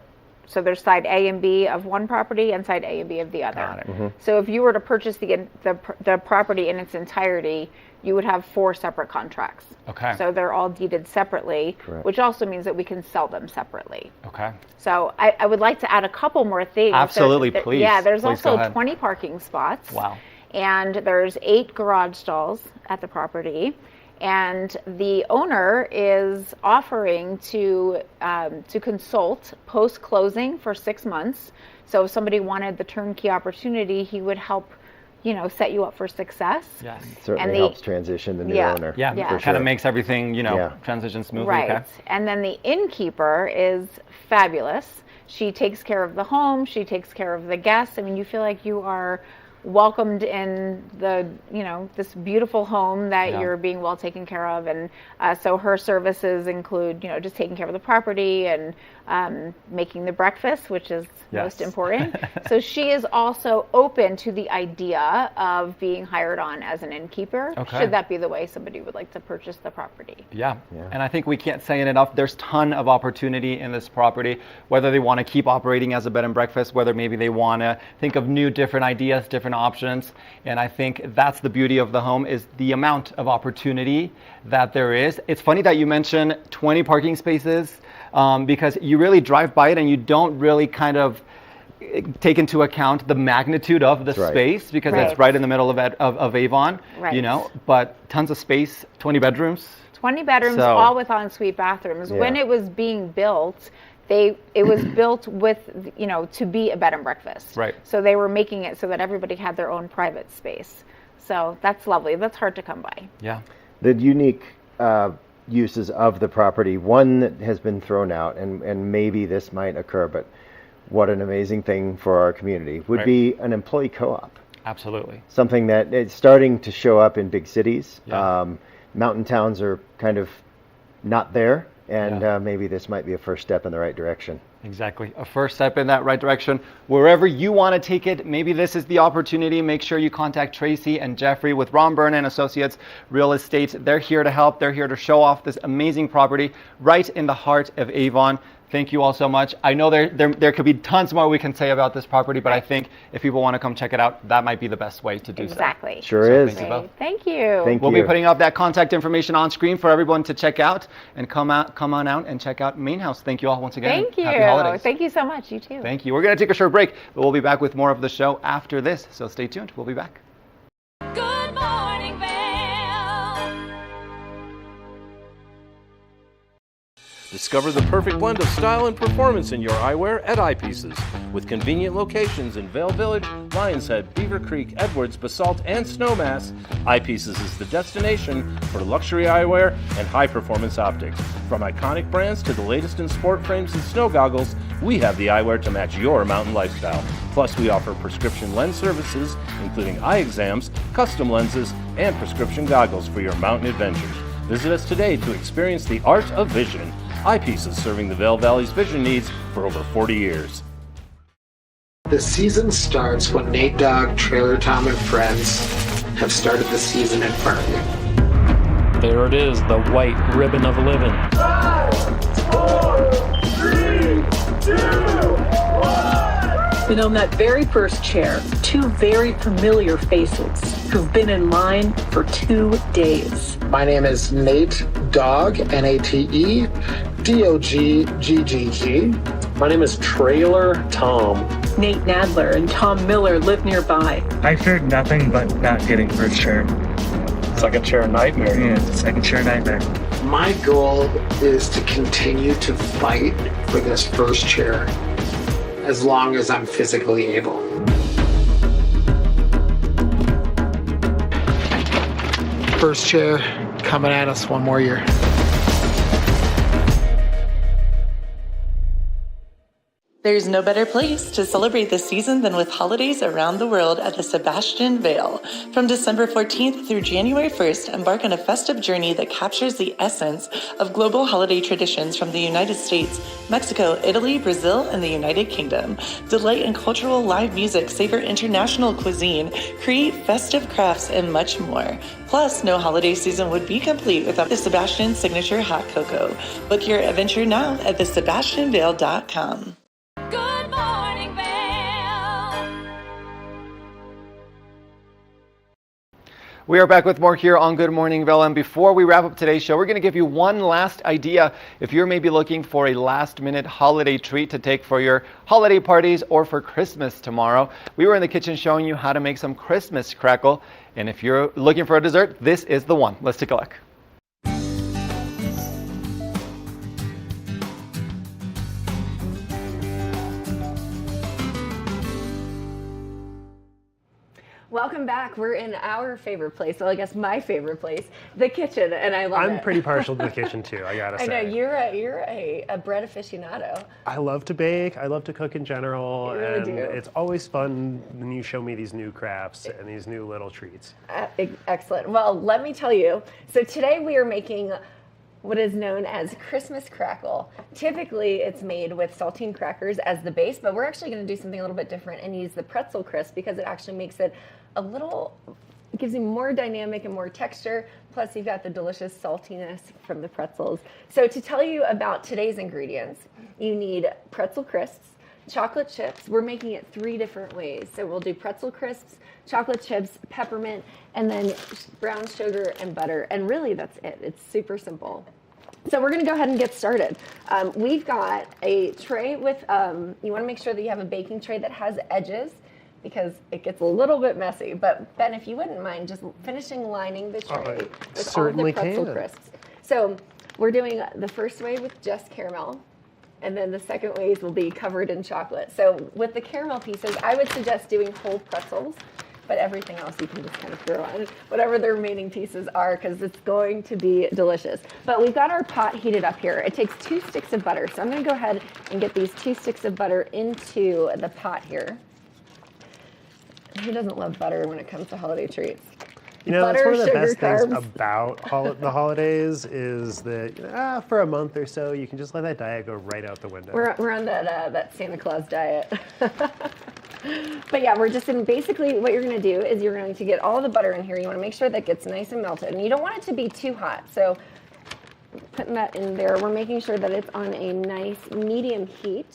side A and B of one property and side A and B of the other. Got it. So if you were to purchase the property in its entirety, you would have 4 separate contracts. Okay. So they're all deeded separately, which also means that we can sell them separately. Okay. So I would like to add a couple more things. Absolutely, please. Yeah, there's please also 20 parking spots. Wow. And there's 8 garage stalls at the property. And the owner is offering to consult post-closing for 6 months. So if somebody wanted the turnkey opportunity, he would help, set you up for success. Yes. Certainly helps transition the new owner. Yeah, for kind sure. of makes everything, transition smoothly. Right. Okay. And then the innkeeper is fabulous. She takes care of the home. She takes care of the guests. I mean, you feel like you are welcomed in this beautiful home that you're being well taken care of, and so her services include just taking care of the property and making the breakfast, which is most important. So she is also open to the idea of being hired on as an innkeeper, should that be the way somebody would like to purchase the property. Yeah. And I think we can't say it enough. There's a ton of opportunity in this property, whether they want to keep operating as a bed and breakfast, whether maybe they want to think of new different ideas, different options. And I think that's the beauty of the home, is the amount of opportunity that there is. It's funny that you mentioned 20 parking spaces, because you really drive by it and you don't really kind of take into account the magnitude of the space, because it's right in the middle of Avon, but tons of space, 20 bedrooms. 20 bedrooms, all with ensuite bathrooms. When it was being built, it was built with, to be a bed and breakfast. Right. So they were making it so that everybody had their own private space. So that's lovely. That's hard to come by. Yeah. The unique uses of the property, one that has been thrown out, and maybe this might occur, but what an amazing thing for our community, would be an employee co-op. Absolutely. Something that is starting to show up in big cities. Yeah. Mountain towns are kind of not there, and maybe this might be a first step in the right direction. Exactly. A first step in that right direction. Wherever you want to take it, maybe this is the opportunity. Make sure you contact Tracy and Jeffrey with Ron Byrne and Associates Real Estate. They're here to help. They're here to show off this amazing property right in the heart of Avon. Thank you all so much. I know there could be tons more we can say about this property, but I think if people want to come check it out, that might be the best way to do so. Exactly. Sure is. Thank you both. Thank you. We'll be putting up that contact information on screen for everyone to check out, and come on out and check out Main House. Thank you all once again. Thank you. Happy holidays. Thank you so much. You too. Thank you. We're going to take a short break, but we'll be back with more of the show after this, so stay tuned. We'll be back. Good morning, Vail. Discover the perfect blend of style and performance in your eyewear at Eyepieces. With convenient locations in Vail Village, Lions Head, Beaver Creek, Edwards, Basalt, and Snowmass, Eyepieces is the destination for luxury eyewear and high-performance optics. From iconic brands to the latest in sport frames and snow goggles, we have the eyewear to match your mountain lifestyle. Plus, we offer prescription lens services, including eye exams, custom lenses, and prescription goggles for your mountain adventures. Visit us today to experience the art of vision. Eyepieces, serving the Vail Valley's vision needs for over 40 years. The season starts when Nate Dogg, Trailer Tom, and friends have started the season at Farley. There it is, the white ribbon of living. 5, 4, 3, 2, 1. And on that very first chair, two very familiar faces who've been in line for 2 days. My name is Nate Dogg, N-A-T-E, D-O-G-G-G-G. My name is Trailer Tom. Nate Nadler and Tom Miller live nearby. I feared nothing but not getting first chair. Second chair nightmare. Yeah, second chair nightmare. My goal is to continue to fight for this first chair as long as I'm physically able. First chair coming at us one more year. There's no better place to celebrate the season than with holidays around the world at the Sebastian Vail. From December 14th through January 1st, embark on a festive journey that captures the essence of global holiday traditions from the United States, Mexico, Italy, Brazil, and the United Kingdom. Delight in cultural live music, savor international cuisine, create festive crafts, and much more. Plus, no holiday season would be complete without the Sebastian Signature Hot Cocoa. Book your adventure now at thesebastianvail.com. Good morning, Vail. We are back with more here on Good Morning Vail, and before we wrap up today's show, we're going to give you one last idea. If you're maybe looking for a last-minute holiday treat to take for your holiday parties or for Christmas tomorrow, we were in the kitchen showing you how to make some Christmas crackle, and if you're looking for a dessert, this is the one. Let's take a look. Welcome back. We're in our favorite place. Well, I guess my favorite place, the kitchen, and I love it. I'm pretty partial to the kitchen too, I gotta say. I know, you're a bread aficionado. I love to bake, I love to cook in general, You really and do. it's always fun when you show me these new crafts and these new little treats. Excellent. Well, let me tell you. So today we are making what is known as Christmas crackle. Typically, it's made with saltine crackers as the base, but we're actually going to do something a little bit different and use the pretzel crisp because it actually makes it it gives you more dynamic and more texture. Plus, you've got the delicious saltiness from the pretzels. So to tell you about today's ingredients, you need pretzel crisps, chocolate chips. We're making it 3 different ways. So we'll do pretzel crisps, chocolate chips, peppermint, and then brown sugar and butter. And really, that's it. It's super simple. So we're going to go ahead and get started. We've got a tray with, you want to make sure that you have a baking tray that has edges because it gets a little bit messy. But Ben, if you wouldn't mind just finishing lining the tray with all of the pretzel crisps. So we're doing the first way with just caramel. And then the second ways will be covered in chocolate. So with the caramel pieces, I would suggest doing whole pretzels, but everything else you can just kind of throw on whatever the remaining pieces are because it's going to be delicious. But we've got our pot heated up here. It takes 2 sticks of butter. So I'm going to go ahead and get these 2 sticks of butter into the pot here. Who doesn't love butter when it comes to holiday treats? You know, Butter, that's one of the sugar, best carbs. things about the holidays is that for a month or so, you can just let that diet go right out the window. We're on that Santa Claus diet. But yeah, we're just in basically what you're going to do is you're going to get all the butter in here. You want to make sure that gets nice and melted. And you don't want it to be too hot. So putting that in there, we're making sure that it's on a nice medium heat.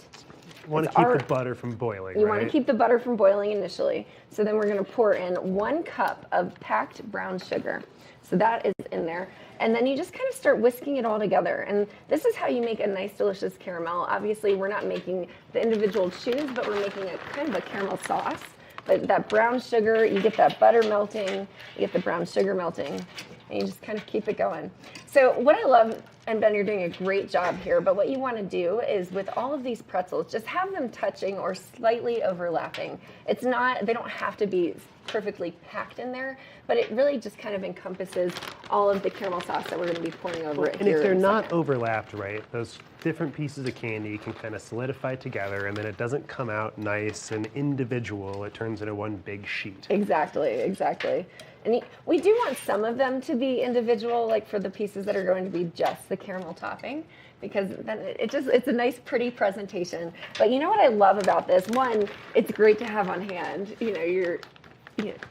You want to keep the butter from boiling, You right? want to keep the butter from boiling initially. So then we're going to pour in 1 cup of packed brown sugar. So that is in there. And then you just kind of start whisking it all together. And this is how you make a nice, delicious caramel. Obviously, we're not making the individual chews, but we're making a kind of a caramel sauce. But that brown sugar, you get that butter melting, you get the brown sugar melting, and you just kind of keep it going. So what I love And Ben, you're doing a great job here, but what you want to do is with all of these pretzels, just have them touching or slightly overlapping. It's not, they don't have to be perfectly packed in there, but it really just kind of encompasses all of the caramel sauce that we're going to be pouring over it. And if they're not overlapped right, those different pieces of candy can kind of solidify together, and then it doesn't come out nice and individual. It turns into one big sheet. Exactly. And we do want some of them to be individual, like for the pieces that are going to be just the caramel topping, because then it's a nice, pretty presentation. But you know what I love about this? One, it's great to have on hand. You're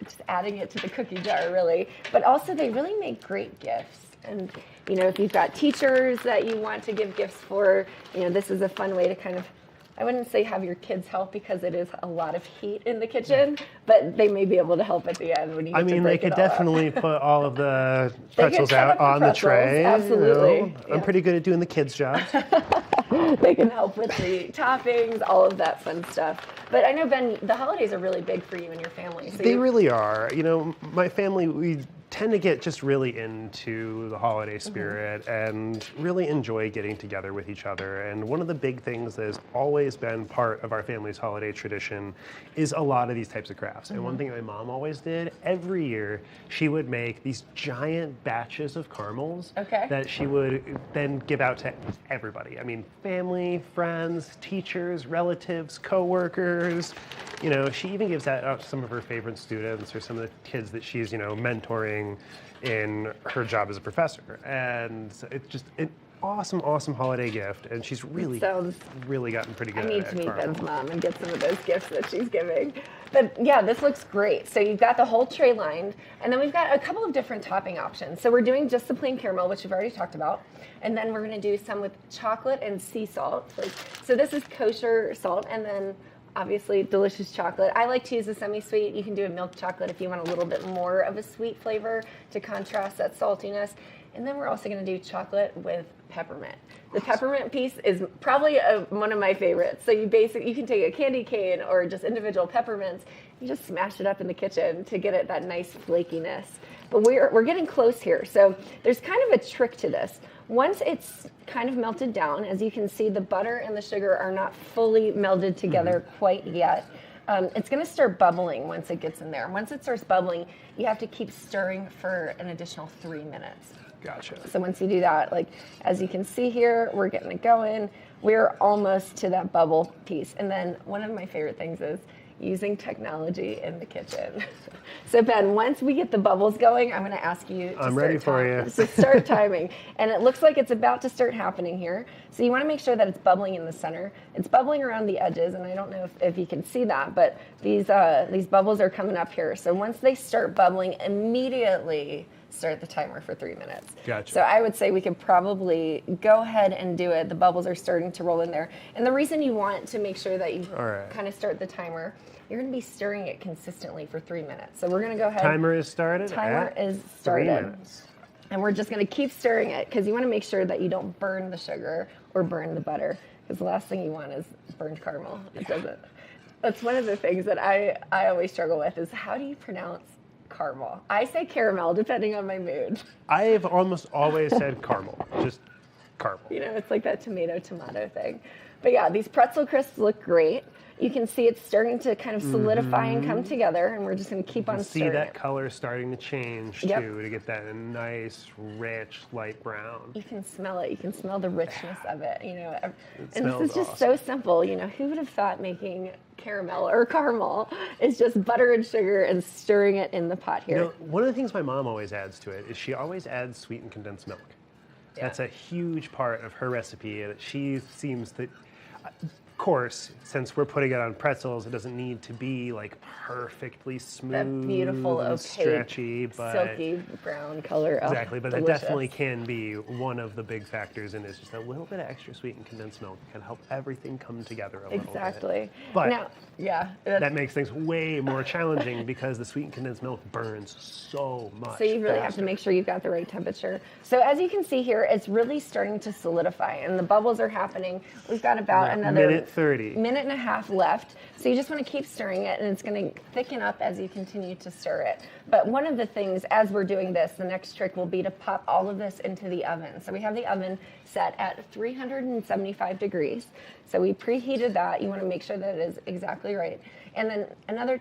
just adding it to the cookie jar, really. But also, they really make great gifts. And if you've got teachers that you want to give gifts for, this is a fun way to kind of, I wouldn't say have your kids help because it is a lot of heat in the kitchen, but they may be able to help at the end when you get to break they could it all definitely up. put all of the pretzels out on the tray. Absolutely. I'm pretty good at doing the kids' jobs. They can help with the toppings, all of that fun stuff. But I know, Ben, the holidays are really big for you and your family. So they really are. My family, we tend to get just really into the holiday spirit and really enjoy getting together with each other. And one of the big things that has always been part of our family's holiday tradition is a lot of these types of crafts. And one thing my mom always did, every year, she would make these giant batches of caramels that she would then give out to everybody. I mean, family, friends, teachers, relatives, coworkers. She even gives that out to some of her favorite students or some of the kids that she's, mentoring in her job as a professor. And it's just an awesome holiday gift. And she's really gotten pretty good at it. I need to meet Ben's mom and get some of those gifts that she's giving. But yeah, this looks great. So you've got the whole tray lined, and then we've got a couple of different topping options. So we're doing just the plain caramel, which we've already talked about. And then we're gonna do some with chocolate and sea salt. So this is kosher salt, and then obviously delicious chocolate. I like to use a semi-sweet. You can do a milk chocolate if you want a little bit more of a sweet flavor to contrast that saltiness. And then we're also going to do chocolate with peppermint. The peppermint piece is probably one of my favorites. So you can take a candy cane or just individual peppermints. You just smash it up in the kitchen to get it that nice flakiness. But we're getting close here. So there's kind of a trick to this. Once it's kind of melted down, as you can see, the butter and the sugar are not fully melded together quite yet. It's going to start bubbling once it gets in there. Once it starts bubbling, you have to keep stirring for an additional 3 minutes. Gotcha. So once you do that, as you can see here, we're getting it going. We're almost to that bubble piece. And then one of my favorite things is using technology in the kitchen. So Ben, once we get the bubbles going, I'm going to ask you to start timing. And it looks like it's about to start happening here. So you want to make sure that it's bubbling in the center. It's bubbling around the edges, and I don't know if you can see that, but these bubbles are coming up here. So once they start bubbling, immediately start the timer for 3 minutes. Gotcha. So I would say we could probably go ahead and do it. The bubbles are starting to roll in there. And the reason you want to make sure that you kind of start the timer, you're going to be stirring it consistently for 3 minutes. So we're going to go ahead. Timer is started. Timer is started. 3 minutes. And we're just going to keep stirring it because you want to make sure that you don't burn the sugar or burn the butter, because the last thing you want is burned caramel. It doesn't. That's one of the things that I always struggle with is how do you pronounce caramel? I say caramel depending on my mood. I've almost always said caramel, just caramel. It's like that tomato thing. But yeah, these pretzel crisps look great. You can see it's starting to kind of solidify and come together, and we're just going to keep on stirring. See that color starting to change too, to get that nice, rich, light brown. You can smell it. You can smell the richness of it. And smells this is just so simple. Who would have thought making caramel or caramel is just butter and sugar and stirring it in the pot here? One of the things my mom always adds to it is she always adds sweetened condensed milk. Yeah. That's a huge part of her recipe, and she seems that. Of course, since we're putting it on pretzels, it doesn't need to be perfectly smooth, that beautiful, opaque, stretchy, but silky brown color. Exactly, but delicious. That definitely can be one of the big factors in it. Is just a little bit of extra sweetened condensed milk can help everything come together a little bit. Exactly. But now, that makes things way more challenging because the sweetened condensed milk burns so much. So you really have to make sure you've got the right temperature. So as you can see here, it's really starting to solidify, and the bubbles are happening. We've got about another minute 30. Minute and a half left. So you just want to keep stirring it, and it's going to thicken up as you continue to stir it. But one of the things, as we're doing this, the next trick will be to pop all of this into the oven. So we have the oven set at 375 degrees. So we preheated that. You want to make sure that it is exactly right. And then another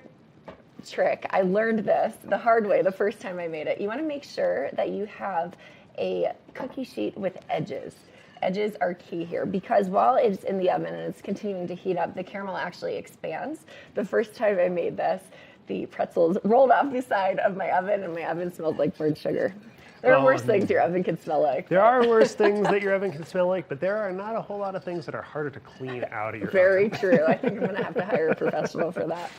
trick, I learned this the hard way the first time I made it. You want to make sure that you have a cookie sheet with edges. Edges are key here because while it's in the oven and it's continuing to heat up, the caramel actually expands. The first time I made this, the pretzels rolled off the side of my oven and my oven smelled like burnt sugar. There are worse things your oven can smell like. There are worse things that your oven can smell like, but there are not a whole lot of things that are harder to clean out of your Very oven. true. I think I'm going to have to hire a professional for that.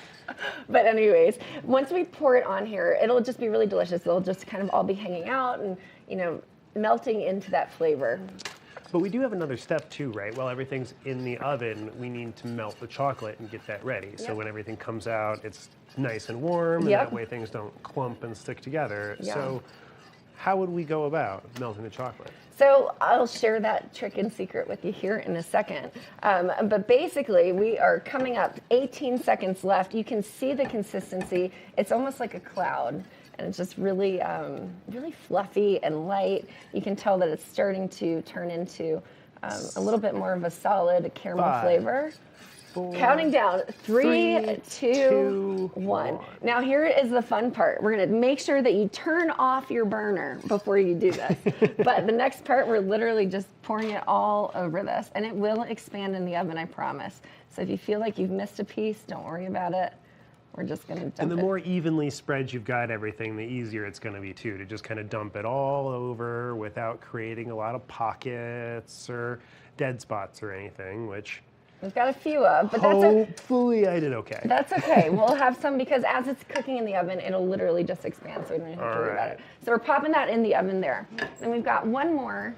But anyways, once we pour it on here, it'll just be really delicious. It'll just kind of all be hanging out and, you know, melting into that flavor. But we do have another step too, right? While everything's in the oven, we need to melt the chocolate and get that ready. So when everything comes out, it's nice and warm, and that way things don't clump and stick together. So how would we go about melting the chocolate? So I'll share that trick and secret with you here in a second. But basically, we are coming up 18 seconds left. You can see the consistency. It's almost like a cloud. And it's just really, really fluffy and light. You can tell that it's starting to turn into a little bit more of a solid caramel flavor. 4, counting down, 3, 2, 1. Now here is the fun part. We're gonna make sure that you turn off your burner before you do this. But the next part, we're literally just pouring it all over this, and it will expand in the oven, I promise. So if you feel like you've missed a piece, don't worry about it. We're just gonna dump it. And the more evenly spread you've got everything, the easier it's gonna be too, to just kind of dump it all over without creating a lot of pockets or dead spots or anything, which we've got a few of, but hopefully I did okay. That's okay. We'll have some because as it's cooking in the oven, it'll literally just expand, so we don't have to worry about it. So we're popping that in the oven there. Then we've got one more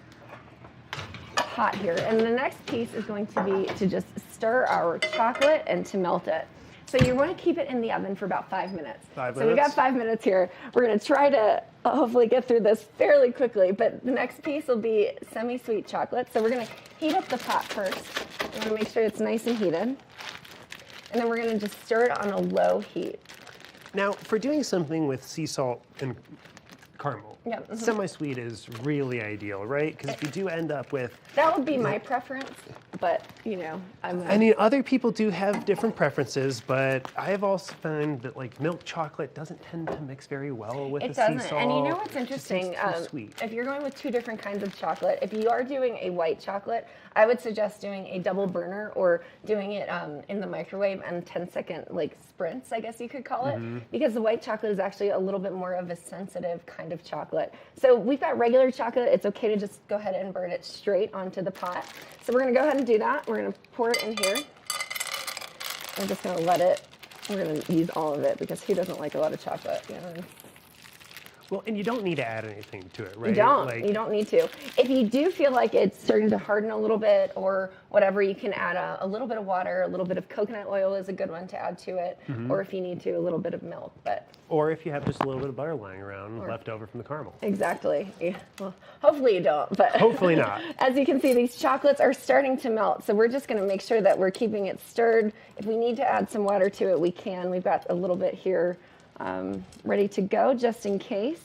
pot here, and the next piece is going to be to just stir our chocolate and to melt it. So you want to keep it in the oven for about 5 minutes. 5 minutes? So we've got 5 minutes here. We're going to try to hopefully get through this fairly quickly, but the next piece will be semi-sweet chocolate. So we're going to heat up the pot first. We want to make sure it's nice and heated. And then we're going to just stir it on a low heat. Now, for doing something with sea salt and caramel, semi-sweet is really ideal, right? Because if you do end up with... That would be my preference, but, you know, I mean, other people do have different preferences, but I have also found that, like, milk chocolate doesn't tend to mix very well with the sea salt. It doesn't, and you know what's interesting? If you're going with 2 different kinds of chocolate, if you are doing a white chocolate, I would suggest doing a double burner or doing it in the microwave and 10-second, like, sprints, I guess you could call it, because the white chocolate is actually a little bit more of a sensitive kind of chocolate. So we've got regular chocolate. It's okay to just go ahead and burn it straight onto the pot. So we're going to go ahead and do that. We're going to pour it in here. I'm just going to let it, we're going to use all of it because who doesn't like a lot of chocolate? You know? Well, and you don't need to add anything to it, right? You don't. You don't need to. If you do feel like it's starting to harden a little bit or whatever, you can add a little bit of water. A little bit of coconut oil is a good one to add to it. Or if you need to, a little bit of milk. Or if you have just a little bit of butter lying around left over from the caramel. Exactly. Yeah. Well, hopefully you don't. But hopefully not. As you can see, these chocolates are starting to melt. So we're just going to make sure that we're keeping it stirred. If we need to add some water to it, we can. We've got a little bit here ready to go just in case.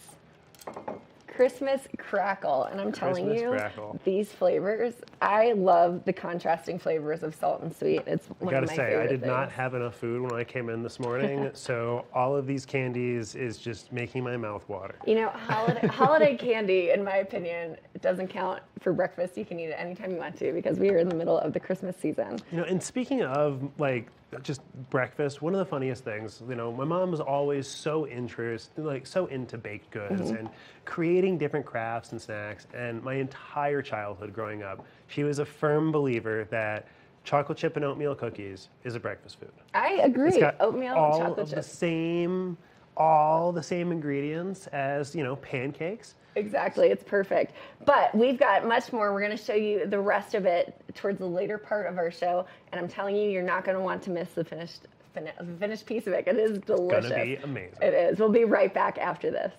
Christmas crackle, and I'm telling you, these flavors, I love the contrasting flavors of salt and sweet. It's one of my favorite things. I gotta say, I did not have enough food when I came in this morning, so all of these candies is just making my mouth water. You know, holiday candy, in my opinion, it doesn't count for breakfast. You can eat it anytime you want to because we are in the middle of the Christmas season. You know, and speaking of like just breakfast, one of the funniest things, you know, my mom was always so into baked goods and creating different crafts and snacks. And my entire childhood growing up, she was a firm believer that chocolate chip and oatmeal cookies is a breakfast food. I agree. It's got oatmeal all and chocolate of chips. all the same ingredients as, you know, pancakes. Exactly, it's perfect. But we've got much more. We're going to show you the rest of it towards the later part of our show, and I'm telling you, you're not going to want to miss the finished piece of it. It is delicious. It's going to be amazing. It is. We'll be right back after this.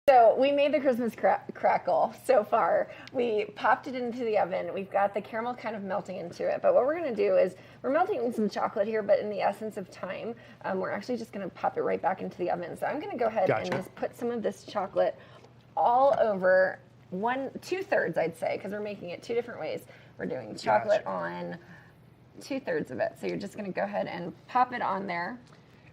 So we made the Christmas crackle so far. We popped it into the oven. We've got the caramel kind of melting into it. But what we're going to do is we're melting some chocolate here, but in the essence of time, we're actually just going to pop it right back into the oven. So I'm going to go ahead and just put some of this chocolate all over 2/3, I'd say, because we're making it two different ways. We're doing chocolate on 2/3 of it. So you're just going to go ahead and pop it on there.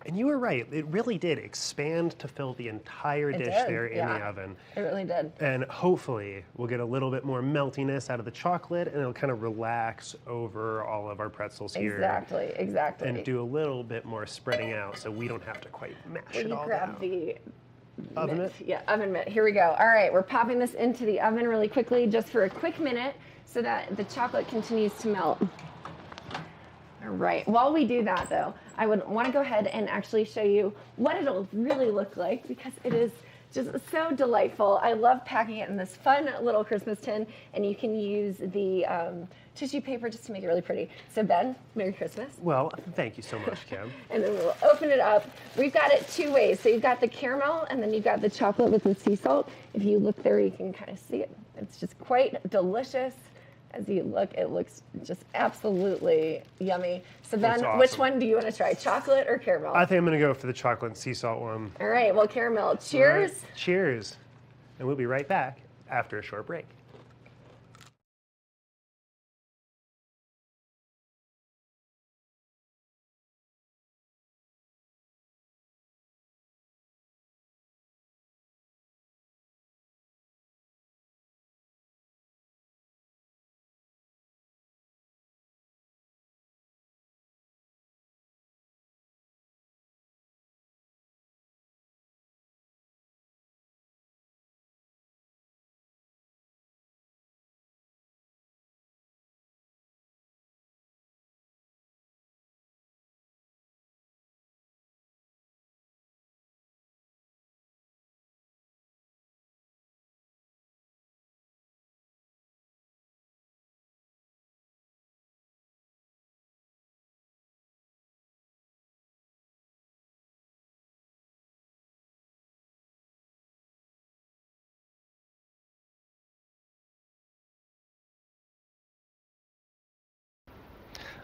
And you were right. It really did expand to fill the entire dish there in the oven. It really did. And hopefully we'll get a little bit more meltiness out of the chocolate, and it'll kind of relax over all of our pretzels here. Exactly, exactly. And do a little bit more spreading out so we don't have to quite mash it all grab down. the oven mitt? Yeah, oven mitt. Here we go. All right, we're popping this into the oven really quickly, just for a quick minute, so that the chocolate continues to melt. All right, while we do that though, I would want to go ahead and actually show you what it'll really look like, because it is just so delightful. I love packing it in this fun little Christmas tin, and you can use the tissue paper just to make it really pretty. So Ben, Merry Christmas. Well, thank you so much, Kim. And then we'll open it up. We've got it two ways. So you've got the caramel, and then you've got the chocolate with the sea salt. If you look there, you can kind of see it. It's just quite delicious. As you look, it looks just absolutely yummy. So Ben, awesome. Which one do you want to try, chocolate or caramel? I think I'm going to go for the chocolate and sea salt one. All right, well, caramel. Cheers. Right. Cheers. And we'll be right back after a short break.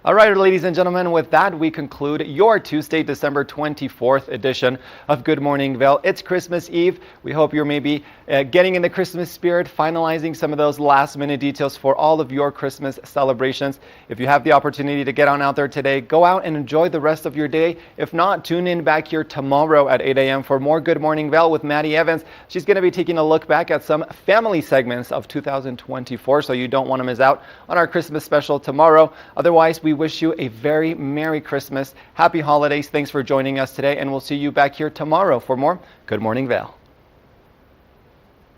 All right, ladies and gentlemen, with that, we conclude your Tuesday, December 24th edition of Good Morning Vail. It's Christmas Eve. We hope you're maybe getting in the Christmas spirit, finalizing some of those last-minute details for all of your Christmas celebrations. If you have the opportunity to get on out there today, go out and enjoy the rest of your day. If not, tune in back here tomorrow at 8 a.m. for more Good Morning Vail with Maddie Evans. She's going to be taking a look back at some family segments of 2024, so you don't want to miss out on our Christmas special tomorrow. Otherwise, we wish you a very Merry Christmas, Happy Holidays. Thanks for joining us today, and we'll see you back here tomorrow for more Good Morning Vail.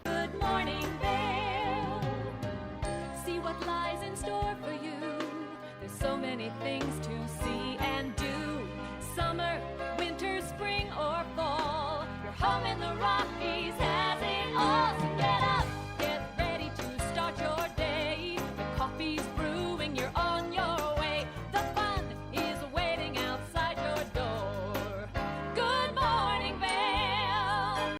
Good morning, Vail. See what lies in store for you. There's so many things to see and do. Summer, winter, spring, or fall. You're home in the rock